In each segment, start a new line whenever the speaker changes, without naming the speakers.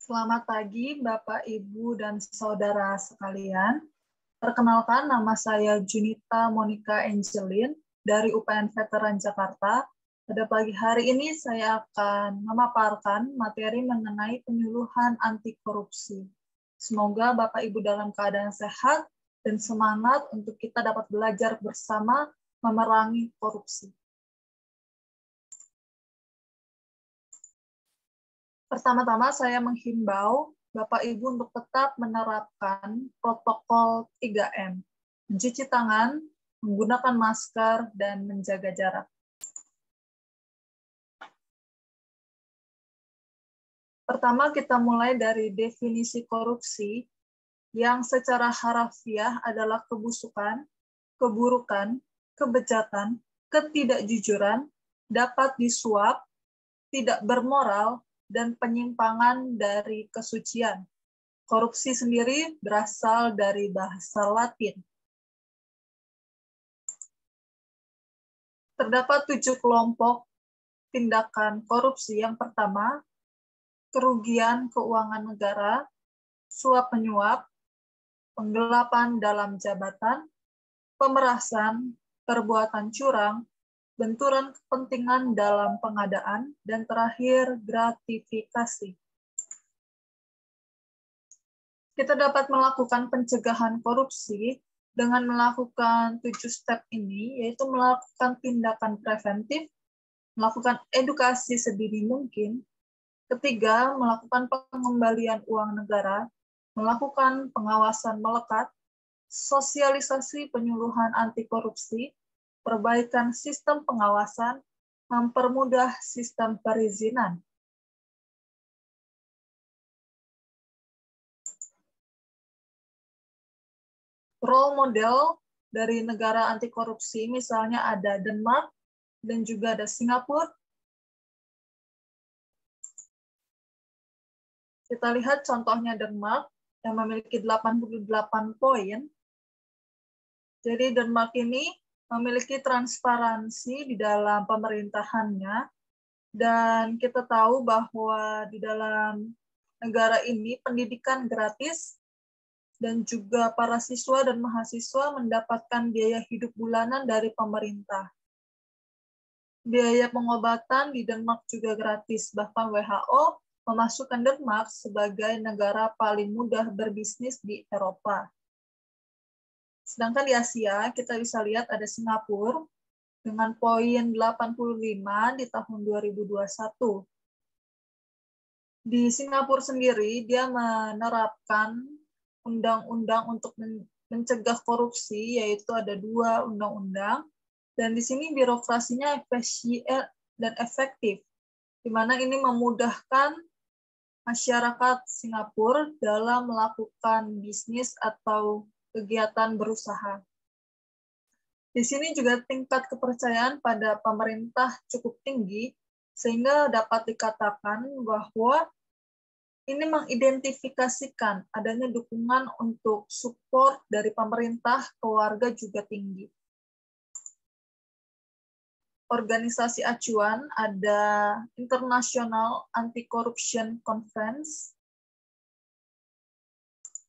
Selamat pagi, Bapak, Ibu, dan Saudara sekalian. Perkenalkan, nama saya Junita Monica Angelin dari UPN Veteran Jakarta. Pada pagi hari ini saya akan memaparkan materi mengenai penyuluhan anti korupsi. Semoga Bapak, Ibu dalam keadaan sehat dan semangat untuk kita dapat belajar bersama memerangi korupsi. Pertama-tama saya menghimbau Bapak Ibu untuk tetap menerapkan protokol 3M, mencuci tangan, menggunakan masker, dan menjaga jarak. Pertama, kita mulai dari definisi korupsi, yang secara harafiah adalah kebusukan, keburukan, kebejatan, ketidakjujuran, dapat disuap, tidak bermoral, dan penyimpangan dari kesucian. Korupsi sendiri berasal dari bahasa Latin. Terdapat 7 kelompok tindakan korupsi. Yang pertama, kerugian keuangan negara, suap-menyuap, penggelapan dalam jabatan, pemerasan, perbuatan curang, benturan kepentingan dalam pengadaan, dan terakhir gratifikasi. Kita dapat melakukan pencegahan korupsi dengan melakukan 7 step ini, yaitu melakukan tindakan preventif, melakukan edukasi sedini mungkin, ketiga, melakukan pengembalian uang negara, melakukan pengawasan melekat, sosialisasi penyuluhan anti korupsi, perbaikan sistem pengawasan, mempermudah sistem perizinan. Role model dari negara anti korupsi misalnya ada Denmark dan juga ada Singapura. Kita lihat contohnya Denmark yang memiliki 88 poin. Jadi Denmark ini memiliki transparansi di dalam pemerintahannya, dan kita tahu bahwa di dalam negara ini pendidikan gratis, dan juga para siswa dan mahasiswa mendapatkan biaya hidup bulanan dari pemerintah. Biaya pengobatan di Denmark juga gratis, bahkan WHO memasukkan Denmark sebagai negara paling mudah berbisnis di Eropa. Sedangkan di Asia, kita bisa lihat ada Singapura dengan poin 85 di tahun 2021. Di Singapura sendiri, dia menerapkan undang-undang untuk mencegah korupsi, yaitu ada 2 undang-undang, dan di sini birokrasinya efisien dan efektif, di mana ini memudahkan masyarakat Singapura dalam melakukan bisnis atau kegiatan berusaha. Di sini juga tingkat kepercayaan pada pemerintah cukup tinggi, sehingga dapat dikatakan bahwa ini mengidentifikasikan adanya dukungan untuk support dari pemerintah ke warga juga tinggi. Organisasi acuan ada International Anti-Corruption Conference,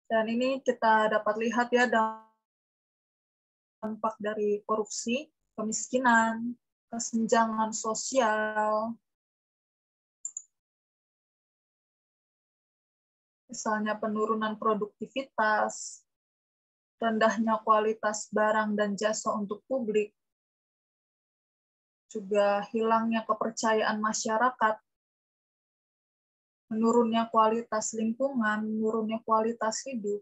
dan ini kita dapat lihat ya dampak dari korupsi, kemiskinan, kesenjangan sosial, misalnya penurunan produktivitas, rendahnya kualitas barang dan jasa untuk publik, juga hilangnya kepercayaan masyarakat, menurunnya kualitas lingkungan, menurunnya kualitas hidup.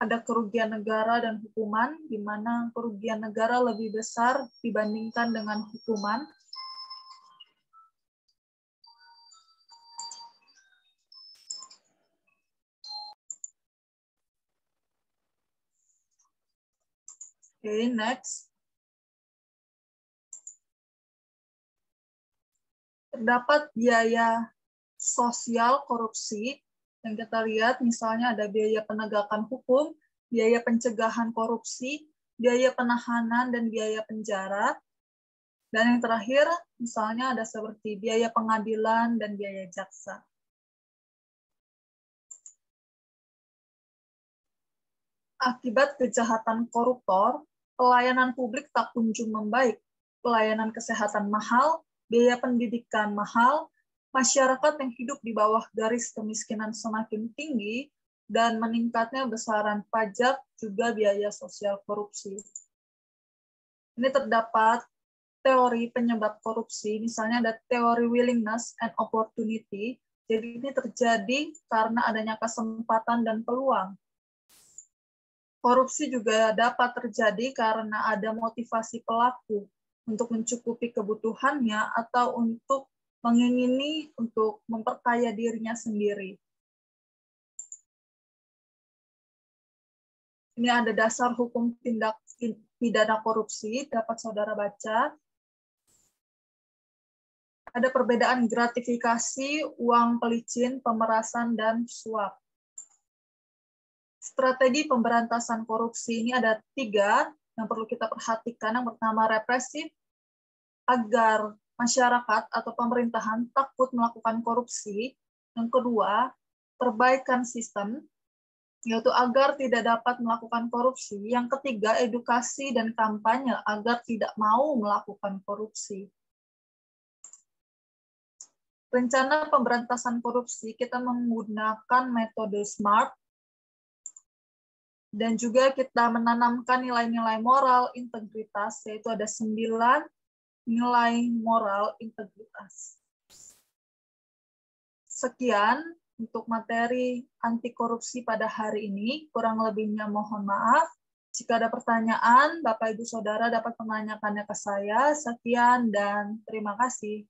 Ada kerugian negara dan hukuman, di mana kerugian negara lebih besar dibandingkan dengan hukuman. Oke, next. Terdapat biaya sosial korupsi, yang kita lihat misalnya ada biaya penegakan hukum, biaya pencegahan korupsi, biaya penahanan, dan biaya penjara. Dan yang terakhir, misalnya ada seperti biaya pengadilan dan biaya jaksa. Akibat kejahatan koruptor, pelayanan publik tak kunjung membaik. Pelayanan kesehatan mahal, biaya pendidikan mahal, masyarakat yang hidup di bawah garis kemiskinan semakin tinggi, dan meningkatnya besaran pajak juga biaya sosial korupsi. Ini terdapat teori penyebab korupsi, misalnya ada teori willingness and opportunity. Jadi ini terjadi karena adanya kesempatan dan peluang. Korupsi juga dapat terjadi karena ada motivasi pelaku untuk mencukupi kebutuhannya atau untuk mengingini untuk memperkaya dirinya sendiri. Ini ada dasar hukum tindak pidana korupsi, dapat saudara baca. Ada perbedaan gratifikasi, uang pelicin, pemerasan, dan suap. Strategi pemberantasan korupsi ini ada 3 yang perlu kita perhatikan. Yang pertama, represif, agar masyarakat atau pemerintahan takut melakukan korupsi. Yang kedua, perbaikan sistem, yaitu agar tidak dapat melakukan korupsi. Yang ketiga, edukasi dan kampanye agar tidak mau melakukan korupsi. Rencana pemberantasan korupsi kita menggunakan metode SMART, dan juga kita menanamkan nilai-nilai moral integritas, yaitu ada 9 nilai moral integritas. Sekian untuk materi anti korupsi pada hari ini. Kurang lebihnya mohon maaf. Jika ada pertanyaan, Bapak Ibu Saudara dapat menanyakannya ke saya. Sekian dan terima kasih.